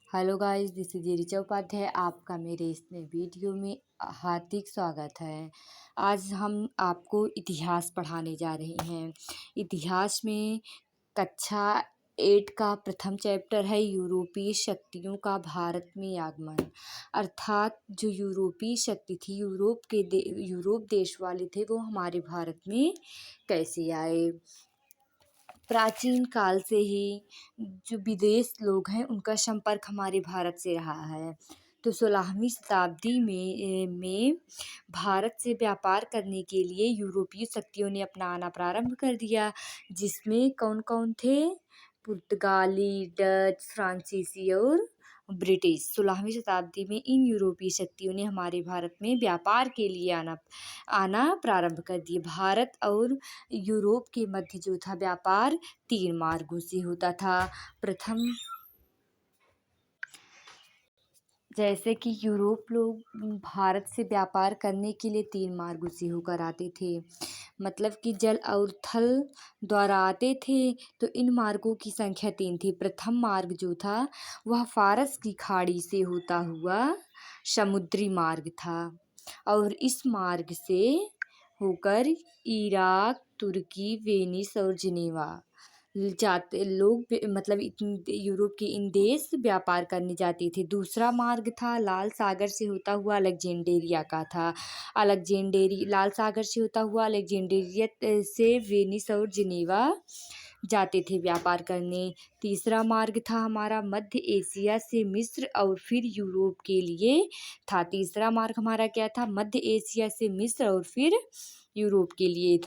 Hello guys, this is Richa Upadhyay. आपका मेरे इस नए वीडियो में हार्दिक स्वागत है। आज हम आपको इतिहास पढ़ाने जा रहे हैं। इतिहास में कक्षा 8 का प्रथम चैप्टर है यूरोपीय शक्तियों का भारत में आगमन। अर्थात जो यूरोपीय शक्ति थी, यूरोप देश वाले थे, वो हमारे भारत में कैसे आए। प्राचीन काल से ही जो विदेश लोग हैं, उनका संपर्क हमारे भारत से रहा है। तो 16वीं शताब्दी में भारत से व्यापार करने के लिए यूरोपीय शक्तियों ने अपना आना प्रारंभ कर दिया, जिसमें कौन कौन थे? पुर्तगाली, डच, फ्रांसीसी और ब्रिटिश। 16वीं शताब्दी में इन यूरोपीय शक्तियों ने हमारे भारत में व्यापार के लिए आना प्रारंभ कर दिए। भारत और यूरोप के मध्य जो था व्यापार 3 मार्गों से होता था। प्रथम, जैसे कि यूरोप लोग भारत से व्यापार करने के लिए 3 मार्गों से होकर आते थे, मतलब कि जल और थल द्वारा आते थे। तो इन मार्गों की संख्या 3 थी। प्रथम मार्ग जो था वह फारस की खाड़ी से होता हुआ समुद्री मार्ग था, और इस मार्ग से होकर इराक, तुर्की, वेनिस और जिनेवा जाते लोग, मतलब यूरोप के इन देश व्यापार करने जाते थे। दूसरा मार्ग था लाल सागर से होता हुआ अलेक्जेंड्रिया का था। लाल सागर से होता हुआ अलेक्जेंड्रिया से वेनिस और जिनेवा जाते थे व्यापार करने। तीसरा मार्ग था हमारा मध्य एशिया से मिस्र और फिर यूरोप के लिए था। तीसरा मार्ग हमारा क्या था? मध्य एशिया से मिस्र और फिर यूरोप के लिए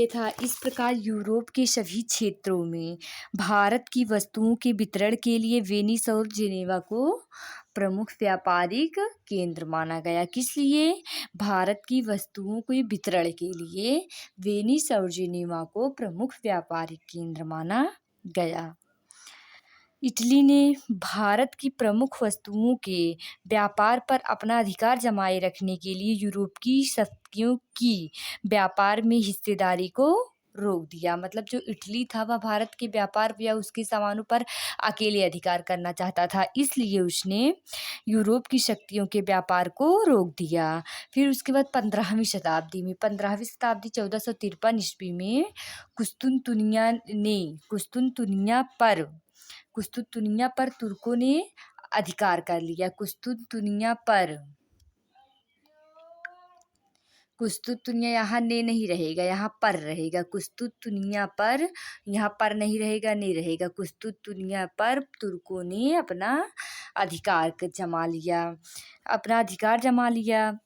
था। इस प्रकार यूरोप के सभी क्षेत्रों में भारत की वस्तुओं के वितरण के लिए वेनिस और जिनेवा को प्रमुख व्यापारिक केंद्र माना गया। किस लिए? भारत की वस्तुओं के वितरण के लिए वेनिस और जिनेवा को प्रमुख व्यापारिक केंद्र माना गया। इटली ने भारत की प्रमुख वस्तुओं के व्यापार पर अपना अधिकार जमाए रखने के लिए यूरोप की शक्तियों की व्यापार में हिस्सेदारी को रोक दिया। मतलब जो इटली था वह भारत के व्यापार या उसके सामानों पर अकेले अधिकार करना चाहता था, इसलिए उसने यूरोप की शक्तियों के व्यापार को रोक दिया। फिर उसके बाद 15वीं शताब्दी 1453 ईस्वी में कुस्तुनतुनिया पर तुर्कों ने अधिकार कर लिया। कुस्तुनतुनिया यहाँ ने नहीं रहेगा, यहाँ पर रहेगा। कुस्तुनतुनिया पर, यहाँ पर नहीं रहेगा, नहीं रहेगा। कुस्तुनतुनिया पर तुर्कों ने अपना अधिकार जमा लिया।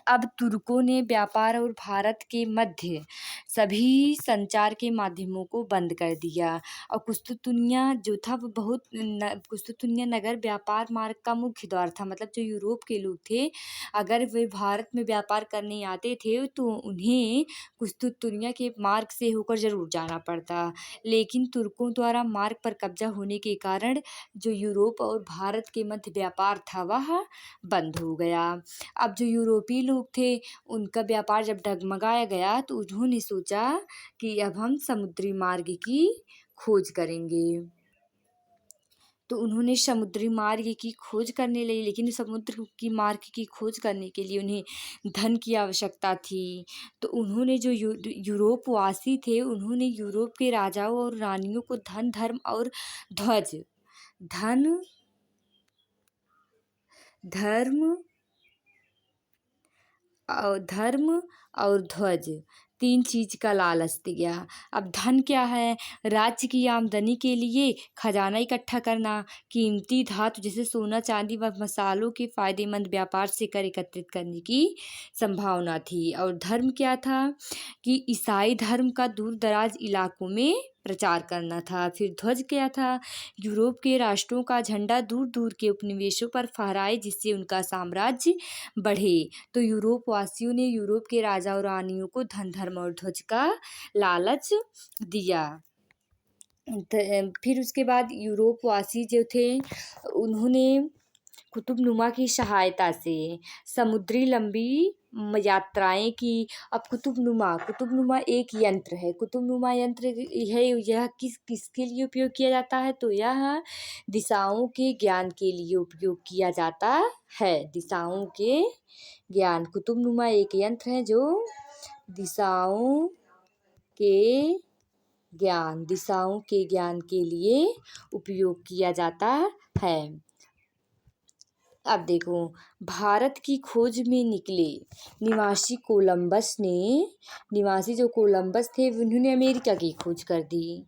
अब तुर्कों ने व्यापार और भारत के मध्य सभी संचार के माध्यमों को बंद कर दिया, और कुस्तुनतुनिया जो था वो कुस्तुनतुनिया नगर व्यापार मार्ग का मुख्य द्वार था। मतलब जो यूरोप के लोग थे, अगर वे भारत में व्यापार करने आते थे तो उन्हें कुस्तुनतुनिया के मार्ग से होकर जरूर जाना पड़ता, लेकिन तुर्कों द्वारा मार्ग पर कब्जा होने के कारण जो यूरोप और भारत के मध्य व्यापार था वह बंद हो गया। अब जो यूरोपीय लोग थे, उनका व्यापार जब डगमगाया गया तो उन्होंने सोचा कि अब हम समुद्री मार्ग की खोज करेंगे। तो उन्होंने समुद्री मार्ग की खोज करने लगी, लेकिन समुद्र की मार्ग की खोज करने के लिए उन्हें धन की आवश्यकता थी। तो उन्होंने जो यूरोपवासी थे, उन्होंने यूरोप के राजाओं और रानियों को धर्म और ध्वज 3 चीज का लालच दिया। अब धन क्या है? राज्य की आमदनी के लिए खजाना इकट्ठा करना, कीमती धातु जैसे सोना, चांदी व मसालों के फायदेमंद व्यापार से कर एकत्रित करने की संभावना थी। और धर्म क्या था? कि ईसाई धर्म का दूर दराज इलाकों में प्रचार करना था। फिर ध्वज क्या था? यूरोप के राष्ट्रों का झंडा दूर दूर के उपनिवेशों पर फहराए, जिससे उनका साम्राज्य बढ़े। तो यूरोप वासियों ने यूरोप के राजा और रानियों को धन, धर्म और ध्वज का लालच दिया। फिर उसके बाद यूरोप वासी जो थे, उन्होंने कुतुबनुमा की सहायता से समुद्री लंबी यात्राएं की। अब कुतुबनुमा एक यंत्र है। कुतुबनुमा यंत्र है, यह किसके लिए उपयोग किया जाता है? तो यह दिशाओं के ज्ञान के लिए उपयोग किया जाता है। दिशाओं के ज्ञान, कुतुबनुमा एक यंत्र है जो दिशाओं के दिशाओं के ज्ञान के लिए उपयोग किया जाता है। अब देखो, भारत की खोज में निकले निवासी जो कोलंबस थे, उन्होंने अमेरिका की खोज कर दी।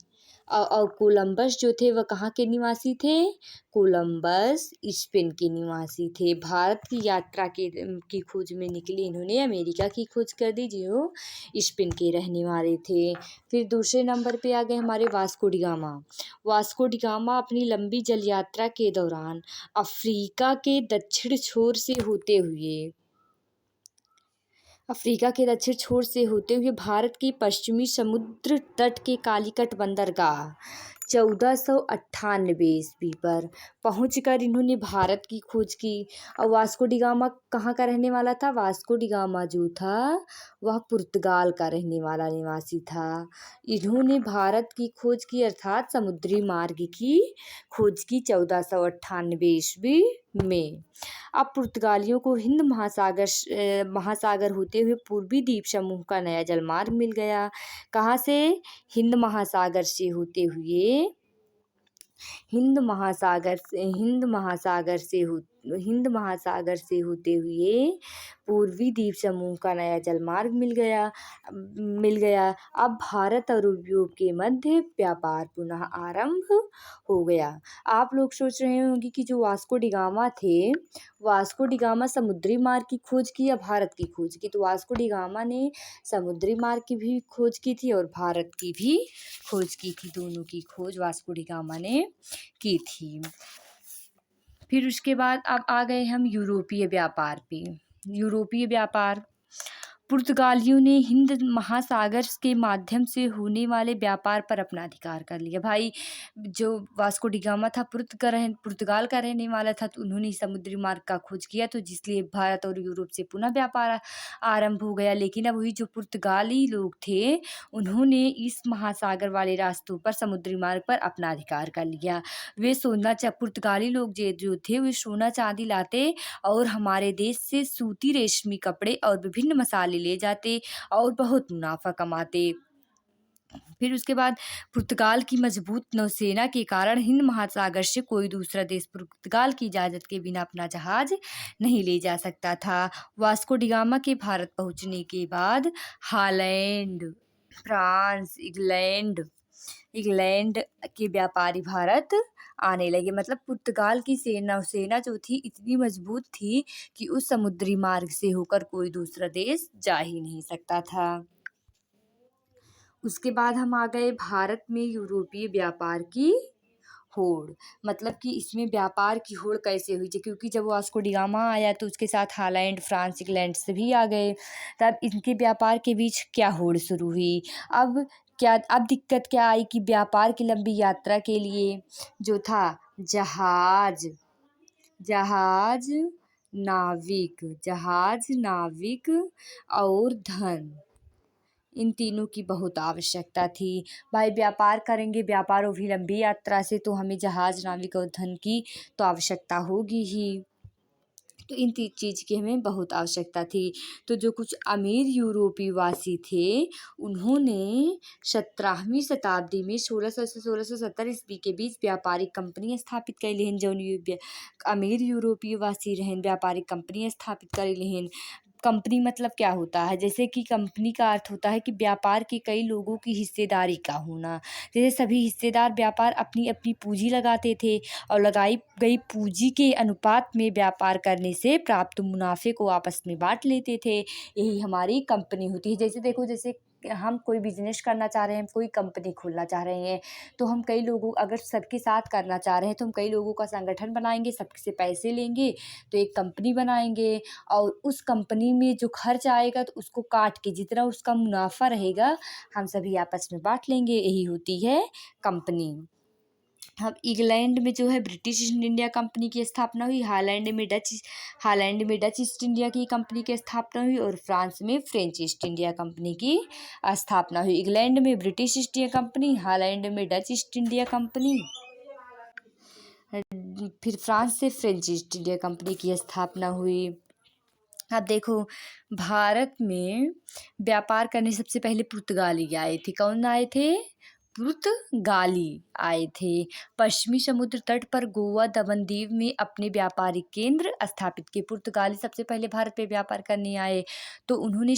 और कोलंबस जो थे वह कहाँ के निवासी थे? कोलंबस स्पेन के निवासी थे। भारत की यात्रा की खोज में निकले इन्होंने अमेरिका की खोज कर दी, जो स्पेन के रहने वाले थे। फिर दूसरे नंबर पे आ गए हमारे Vasco D gamma. Vasco D gamma अपनी लंबी जल यात्रा के दौरान अफ्रीका के दक्षिण छोर से होते हुए भारत के पश्चिमी समुद्र तट के कालीकट बंदरगाह 1498 ईस्वी पर पहुंचकर इन्होंने भारत की खोज की। और वास्को डी गामा कहाँ का रहने वाला था? वास्को डी गामा जो था वह पुर्तगाल का रहने वाला निवासी था। इन्होंने भारत की खोज की, अर्थात समुद्री मार्ग की खोज की 1498 ईस्वी में। अब पुर्तगालियों को हिंद महासागर होते हुए पूर्वी द्वीप समूह का नया जलमार्ग मिल गया। कहाँ से? हिंद महासागर से होते हुए पूर्वी द्वीप समूह का नया जलमार्ग मिल गया। अब भारत और यूरोप के मध्य व्यापार पुनः आरंभ हो गया। आप लोग सोच रहे होंगे कि जो वास्को डी गामा थे, वास्को डी गामा समुद्री मार्ग की खोज की या भारत की खोज की? तो वास्को डी गामा ने समुद्री मार्ग की भी खोज की थी और भारत की भी खोज की थी। दोनों की खोज वास्को डी गामा ने की थी। फिर उसके बाद अब आ गए हम यूरोपीय व्यापार पे। यूरोपीय व्यापार, पुर्तगालियों ने हिंद महासागर के माध्यम से होने वाले व्यापार पर अपना अधिकार कर लिया। भाई, जो वास्को डी गामा था पुर्तगाल का रहने वाला था, तो उन्होंने समुद्री मार्ग का खोज किया, तो जिसलिए भारत और यूरोप से पुनः व्यापार आरंभ हो गया। लेकिन अब वही जो पुर्तगाली लोग थे, उन्होंने इस महासागर वाले रास्तों पर समुद्री मार्ग पर अपना अधिकार कर लिया। वे पुर्तगाली लोग जो थे वे सोना चांदी लाते और हमारे देश से सूती रेशमी कपड़े और विभिन्न मसाले ले जाते और बहुत मुनाफा कमाते। फिर उसके बाद पुर्तगाल की मजबूत नौसेना के कारण हिंद महासागर से कोई दूसरा देश पुर्तगाल की इजाज़त के बिना अपना जहाज नहीं ले जा सकता था। वास्को डी गामा के भारत पहुंचने के बाद हॉलैंड, फ्रांस, इंग्लैंड के व्यापारी भारत आने लगे। मतलब पुर्तगाल की नौसेना जो थी इतनी मजबूत थी कि उस समुद्री मार्ग से होकर कोई दूसरा देश जा ही नहीं सकता था। उसके बाद हम आ गए भारत में यूरोपीय व्यापार की होड़। मतलब कि इसमें व्यापार की होड़ कैसे हुई? क्योंकि जब वास्को डी गामा आया तो उसके साथ हॉलैंड, फ्रांस, इंग्लैंड से भी आ गए। तब इनके व्यापार के बीच क्या होड़ शुरू हुई? अब दिक्कत क्या आई कि व्यापार की लंबी यात्रा के लिए जो था जहाज, नाविक और धन, इन तीनों की बहुत आवश्यकता थी। भाई, व्यापार करेंगे, व्यापार वो भी लंबी यात्रा से, तो हमें जहाज, नाविक और धन की तो आवश्यकता होगी ही। तो इन चीज़ की हमें बहुत आवश्यकता थी। तो जो कुछ अमीर यूरोपीय वासी थे, उन्होंने 17वीं शताब्दी में 1600 से 1670 ईस्वी के बीच व्यापारिक कंपनी स्थापित कर लीन। जो अमीर यूरोपीय वासी रहें व्यापारिक कंपनी स्थापित कर लीन। कंपनी मतलब क्या होता है? जैसे कि कंपनी का अर्थ होता है कि व्यापार के कई लोगों की हिस्सेदारी का होना। जैसे सभी हिस्सेदार व्यापार अपनी अपनी पूंजी लगाते थे और लगाई गई पूंजी के अनुपात में व्यापार करने से प्राप्त मुनाफे को आपस में बांट लेते थे। यही हमारी कंपनी होती है। जैसे देखो, जैसे हम कोई बिजनेस करना चाह रहे हैं, कोई कंपनी खोलना चाह रहे हैं, तो हम कई लोगों, अगर सबके साथ करना चाह रहे हैं तो हम कई लोगों का संगठन बनाएंगे, सबसे पैसे लेंगे तो एक कंपनी बनाएंगे और उस कंपनी में जो खर्च आएगा तो उसको काट के जितना उसका मुनाफा रहेगा हम सभी आपस में बांट लेंगे। यही होती है कंपनी। अब इंग्लैंड में जो है ब्रिटिश ईस्ट इंडिया कंपनी की स्थापना हुई। हालैंड में डच ईस्ट इंडिया की कंपनी की स्थापना हुई और फ्रांस में फ्रेंच ईस्ट इंडिया कंपनी की स्थापना हुई। इंग्लैंड में British east India company, Holland में डच ईस्ट इंडिया कंपनी, फिर फ्रांस से फ्रेंच ईस्ट इंडिया कंपनी की स्थापना हुई। अब देखो, भारत में व्यापार करने सबसे पहले पुर्तगाली आए थे। कौन आए थे? पुर्तगाली आए थे। पश्चिमी समुद्र तट पर गोवा दमन-दीव में अपने व्यापारिक केंद्र स्थापित किए। पुर्तगाली सबसे पहले भारत पे व्यापार करने आए तो उन्होंने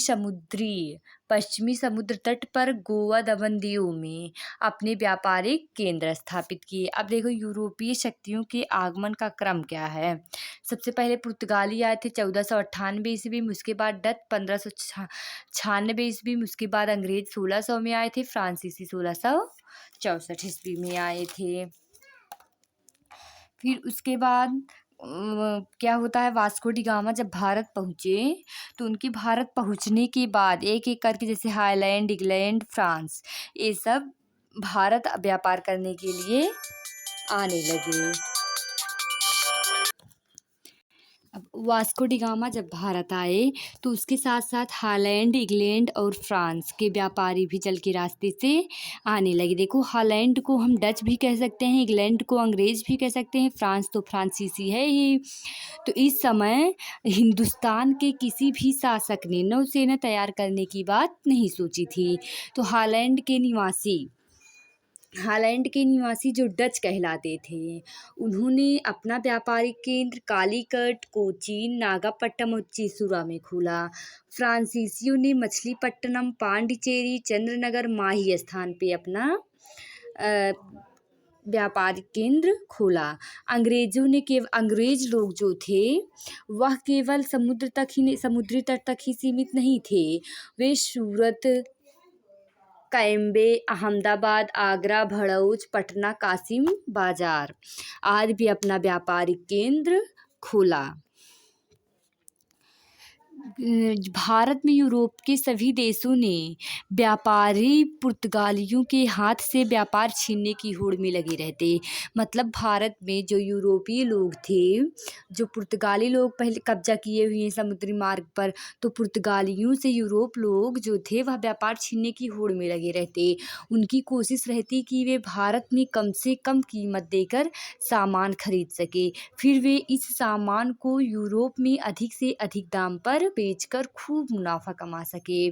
पश्चिमी समुद्र तट पर गोवा दमन-दीव में अपने व्यापारिक केंद्र स्थापित किए। अब देखो, यूरोपीय शक्तियों के आगमन का क्रम क्या है। सबसे पहले पुर्तगाली आए थे 1498 ईस्वी में, उसके बाद डच 1596 ईस्वी में, उसके बाद अंग्रेज 1600 में आए थे, फ्रांसीसी 1664 ईस्वी में आए थे। फिर उसके बाद क्या होता है, वास्को डी गामा जब भारत पहुँचे तो उनके भारत पहुँचने के बाद एक एक करके, जैसे हालैंड, इंग्लैंड, फ्रांस, ये सब भारत व्यापार करने के लिए आने लगे। अब वास्को डी गामा जब भारत आए तो उसके साथ साथ हालैंड, इंग्लैंड और फ्रांस के व्यापारी भी जल के रास्ते से आने लगे। देखो, हालैंड को हम डच भी कह सकते हैं, इंग्लैंड को अंग्रेज भी कह सकते हैं, फ्रांस तो फ्रांसीसी है ही। तो इस समय हिंदुस्तान के किसी भी शासक ने नौसेना तैयार करने की बात नहीं सोची थी। तो हालैंड के निवासी जो डच कहलाते थे, उन्होंने अपना व्यापारिक केंद्र कालीकट, कोचीन, नागापट्टनम और चिसुरा में खोला। फ्रांसीसियों ने मछलीपट्टनम, पांडिचेरी, चंद्रनगर, माही स्थान पे अपना व्यापारिक केंद्र खोला। अंग्रेज लोग जो थे वह केवल समुद्री तट तक ही सीमित नहीं थे। वे सूरत, कैम्बे, अहमदाबाद, आगरा, भड़ौच, पटना, कासिम बाजार आदि भी अपना व्यापारिक केंद्र खोला। भारत में यूरोप के सभी देशों ने व्यापारी पुर्तगालियों के हाथ से व्यापार छीनने की होड़ में लगे रहते। मतलब भारत में जो यूरोपीय लोग थे, जो पुर्तगाली लोग पहले कब्जा किए हुए हैं समुद्री मार्ग पर, तो पुर्तगालियों से यूरोप लोग जो थे वह व्यापार छीनने की होड़ में लगे रहते। उनकी कोशिश रहती कि वे भारत में कम से कम कीमत देकर सामान खरीद सके, फिर वे इस सामान को यूरोप में अधिक से अधिक दाम पर बेचकर खूब मुनाफा कमा सके।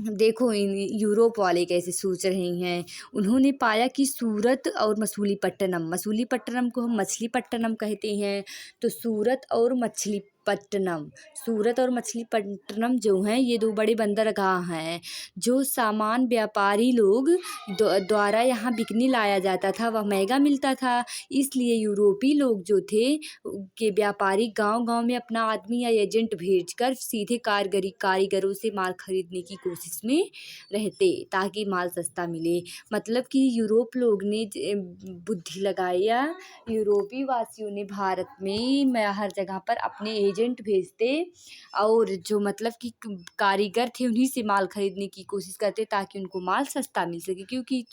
देखो, इन यूरोप वाले कैसे सोच रहे हैं। उन्होंने पाया कि सूरत और मछलीपट्टनम को हम मछलीपट्टनम कहते हैं, तो सूरत और मछलीपट्टनम जो हैं, ये दो बड़े बंदरगाह हैं। जो सामान व्यापारी लोग द्वारा यहाँ बिकने लाया जाता था वह महंगा मिलता था, इसलिए यूरोपी लोग जो थे के व्यापारी गांव-गांव में अपना आदमी या एजेंट भेजकर सीधे कारीगरों से माल खरीदने की कोशिश में रहते ताकि माल सस्ता मिले। मतलब कि यूरोप लोग ने बुद्धि लगाई, या यूरोपी वासियों ने भारत में हर जगह पर अपने एजेंट भेजते और जो मतलब कि कारीगर थे उन्हीं से माल खरीदने की कोशिश करते ताकि उनको माल सस्ता मिल सके, क्योंकि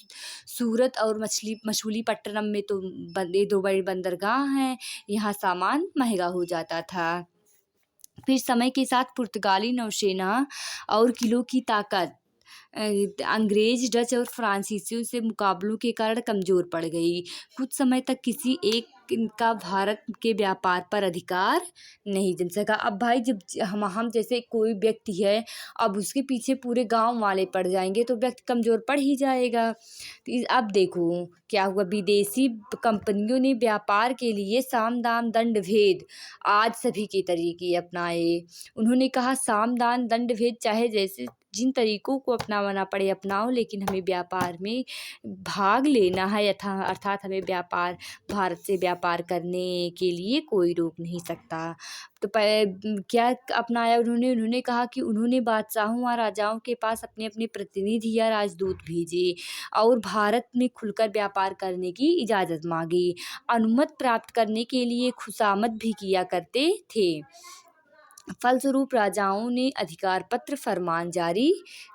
सूरत और मछलीपट्टनम में तो ये दो बड़े बंदरगाह हैं, यहाँ सामान महंगा हो जाता था। फिर समय के साथ पुर्तगाली नौसेना और किलों की ताकत अंग्रेज, डच और फ्रांसीसियों से मुकाबलों के कारण कमज़ोर पड़ गई। कुछ समय तक किसी एक का भारत के व्यापार पर अधिकार नहीं जम सका। अब भाई, जब हम जैसे कोई व्यक्ति है, अब उसके पीछे पूरे गांव वाले पड़ जाएंगे तो व्यक्ति कमज़ोर पड़ ही जाएगा। तो अब देखो क्या हुआ, विदेशी कंपनियों ने व्यापार के लिए साम दाम दंड भेद आज सभी के तरीके अपनाए। उन्होंने कहा, साम दाम दंड भेद चाहे जैसे जिन तरीकों को अपनाना पड़े अपनाओ, लेकिन हमें व्यापार में भाग लेना है, अर्थात हमें भारत से व्यापार करने के लिए कोई रोक नहीं सकता। तो क्या अपनाया उन्होंने कहा कि उन्होंने बादशाहों और राजाओं के पास अपने अपने प्रतिनिधि या राजदूत भेजे और भारत में खुलकर व्यापार करने की इजाज़त मांगी। अनुमति प्राप्त करने के लिए खुशामद भी किया करते थे। फलस्वरूप राजाओं ने अधिकार पत्र फरमान जारी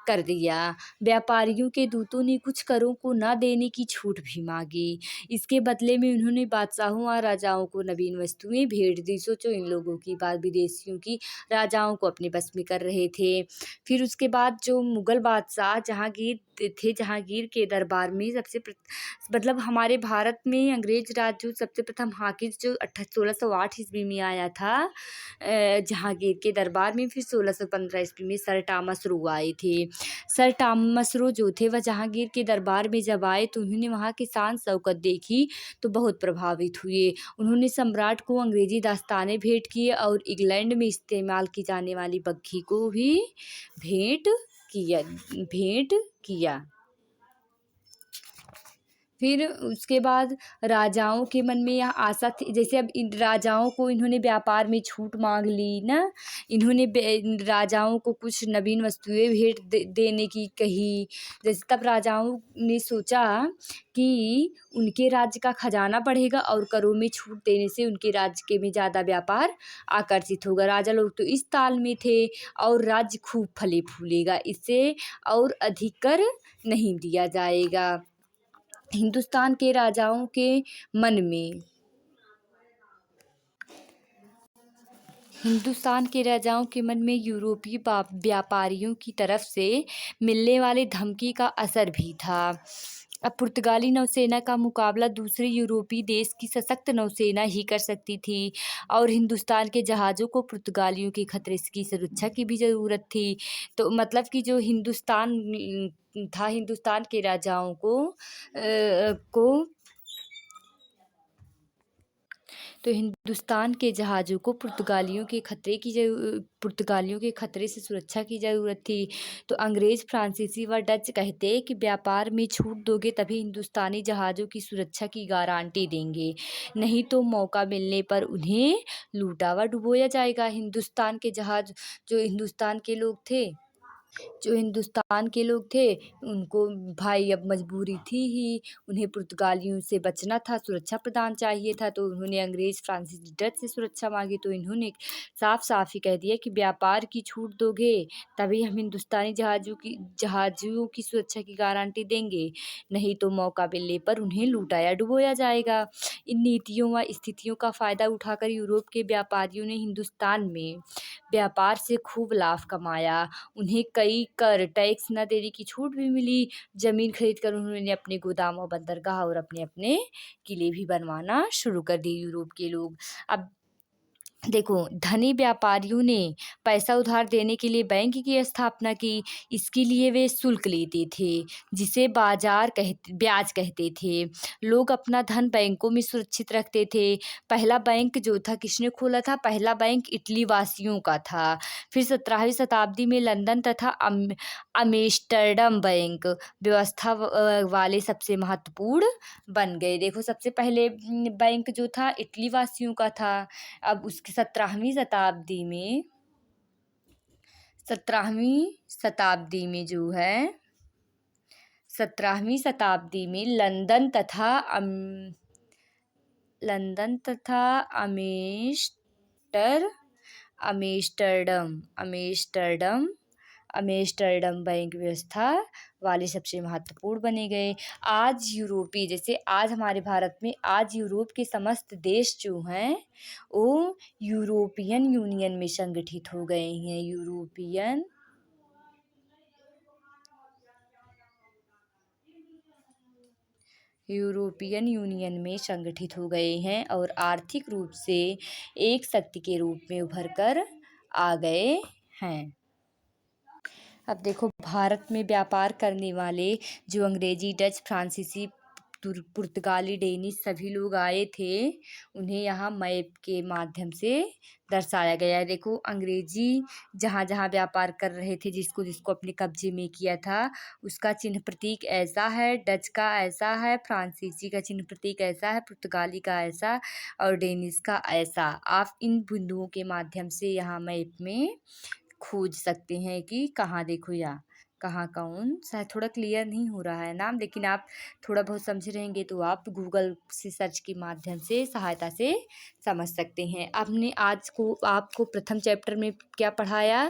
कर दिया। व्यापारियों के दूतों ने कुछ करों को न देने की छूट भी मांगी। इसके बदले में उन्होंने बादशाहों और राजाओं को नवीन वस्तुएं भेंट दी। सोचो इन लोगों की बात, विदेशियों की राजाओं को अपने बस में कर रहे थे। फिर उसके बाद जो मुगल बादशाह जहांगीर थे, जहांगीर के दरबार में मतलब हमारे भारत में अंग्रेज राज जो सबसे प्रथम हाकिम जो 1608 ईस्वी में आया था जहांगीर के दरबार में। फिर 1615 ईस्वी में सर टॉमस रो आए थे। सर टॉमस रो जो थे वह जहांगीर के दरबार में जब आए तो उन्होंने वहाँ की शान शौकत देखी तो बहुत प्रभावित हुए। उन्होंने सम्राट को अंग्रेजी दास्तानें भेंट किए और इंग्लैंड में इस्तेमाल की जाने वाली बग्घी को भी भेंट किया। फिर उसके बाद राजाओं के मन में यह आशा थी, जैसे अब इन राजाओं को इन्होंने व्यापार में छूट मांग ली ना, इन्होंने राजाओं को कुछ नवीन वस्तुएं भेंट देने की कही। जैसे तब राजाओं ने सोचा कि उनके राज्य का खजाना बढ़ेगा और करों में छूट देने से उनके राज्य के में ज़्यादा व्यापार आकर्षित होगा। राजा लोग तो इस ताल में थे और राज्य खूब फले फूलेगा, इससे और अधिक कर नहीं दिया जाएगा। हिंदुस्तान के राजाओं के मन में यूरोपीय व्यापारियों की तरफ से मिलने वाले धमकी का असर भी था। अब पुर्तगाली नौसेना का मुकाबला दूसरे यूरोपीय देश की सशक्त नौसेना ही कर सकती थी और हिंदुस्तान के जहाज़ों को पुर्तगालियों के खतरे की सुरक्षा की भी ज़रूरत थी। तो मतलब कि जो हिंदुस्तान था, हिंदुस्तान के राजाओं को तो हिंदुस्तान के जहाज़ों को पुर्तगालियों के खतरे से सुरक्षा की ज़रूरत थी। तो अंग्रेज़, फ्रांसीसी व डच कहते कि व्यापार में छूट दोगे तभी हिंदुस्तानी जहाज़ों की सुरक्षा की गारंटी देंगे, नहीं तो मौका मिलने पर उन्हें लूटा व डुबोया जाएगा। जो हिंदुस्तान के लोग थे उनको भाई अब मजबूरी थी ही, उन्हें पुर्तगालियों से बचना था, सुरक्षा प्रदान चाहिए था। तो उन्होंने अंग्रेज़, फ्रांसीसी, डच से सुरक्षा मांगी। तो इन्होंने साफ साफ ही कह दिया कि व्यापार की छूट दोगे तभी हम हिंदुस्तानी जहाज़ों की सुरक्षा की गारंटी देंगे, नहीं तो मौका मिलने पर उन्हें लूटाया डुबोया जाएगा। इन नीतियों व स्थितियों का फ़ायदा उठाकर यूरोप के व्यापारियों ने हिंदुस्तान में व्यापार से खूब लाभ कमाया। उन्हें कई कर टैक्स न देने की छूट भी मिली। जमीन खरीद कर उन्होंने अपने गोदाम और बंदरगाह और अपने अपने किले भी बनवाना शुरू कर दिए यूरोप के लोग। अब देखो, धनी व्यापारियों ने पैसा उधार देने के लिए बैंक की स्थापना की। इसके लिए वे शुल्क लेते थे, जिसे ब्याज कहते थे। लोग अपना धन बैंकों में सुरक्षित रखते थे। पहला बैंक जो था किसने खोला था? पहला बैंक इटली वासियों का था। फिर 17वीं शताब्दी में लंदन तथा अम्स्टर्डम बैंक व्यवस्था वाले सबसे महत्वपूर्ण बन गए। देखो, सबसे पहले बैंक जो था इटली वासियों का था। अब उसकी 17वीं शताब्दी में लंदन तथा अम्स्टर्डम बैंक व्यवस्था वाले सबसे महत्वपूर्ण बने गए। जैसे आज हमारे भारत में आज यूरोप के समस्त देश जो हैं वो यूरोपियन यूनियन में संगठित हो गए हैं। यूरोपियन यूनियन में संगठित हो गए हैं और आर्थिक रूप से एक शक्ति के रूप में उभर कर आ गए हैं। अब देखो, भारत में व्यापार करने वाले जो अंग्रेजी, डच, फ्रांसीसी, पुर्तगाली, डेनिश सभी लोग आए थे, उन्हें यहाँ मैप के माध्यम से दर्शाया गया है। देखो, अंग्रेजी जहाँ जहाँ व्यापार कर रहे थे, जिसको जिसको अपने कब्जे में किया था, उसका चिन्ह प्रतीक ऐसा है, डच का ऐसा है, फ्रांसीसी का चिन्ह प्रतीक ऐसा है, पुर्तगाली का ऐसा और डेनिश का ऐसा। आप इन बिंदुओं के माध्यम से यहाँ मैप में खोज सकते हैं कि कहाँ देखो या कहाँ कौन, शायद थोड़ा क्लियर नहीं हो रहा है नाम, लेकिन आप थोड़ा बहुत समझ रहेंगे तो आप गूगल से सर्च के माध्यम से सहायता से समझ सकते हैं। आपने आज को आपको प्रथम चैप्टर में क्या पढ़ाया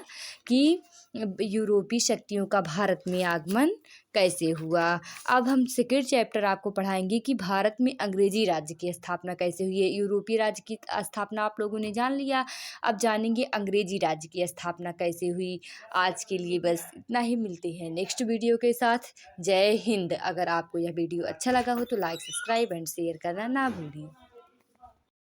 कि यूरोपीय शक्तियों का भारत में आगमन कैसे हुआ। अब हम सेकेंड चैप्टर आपको पढ़ाएंगे कि भारत में अंग्रेजी राज्य की स्थापना कैसे हुई है। यूरोपीय राज्य की स्थापना आप लोगों ने जान लिया, अब जानेंगे अंग्रेजी राज्य की स्थापना कैसे हुई। आज के लिए बस इतना ही, मिलते हैं नेक्स्ट वीडियो के साथ। जय हिंद। अगर आपको यह वीडियो अच्छा लगा हो तो लाइक, सब्सक्राइब एंड शेयर करना ना भूलें।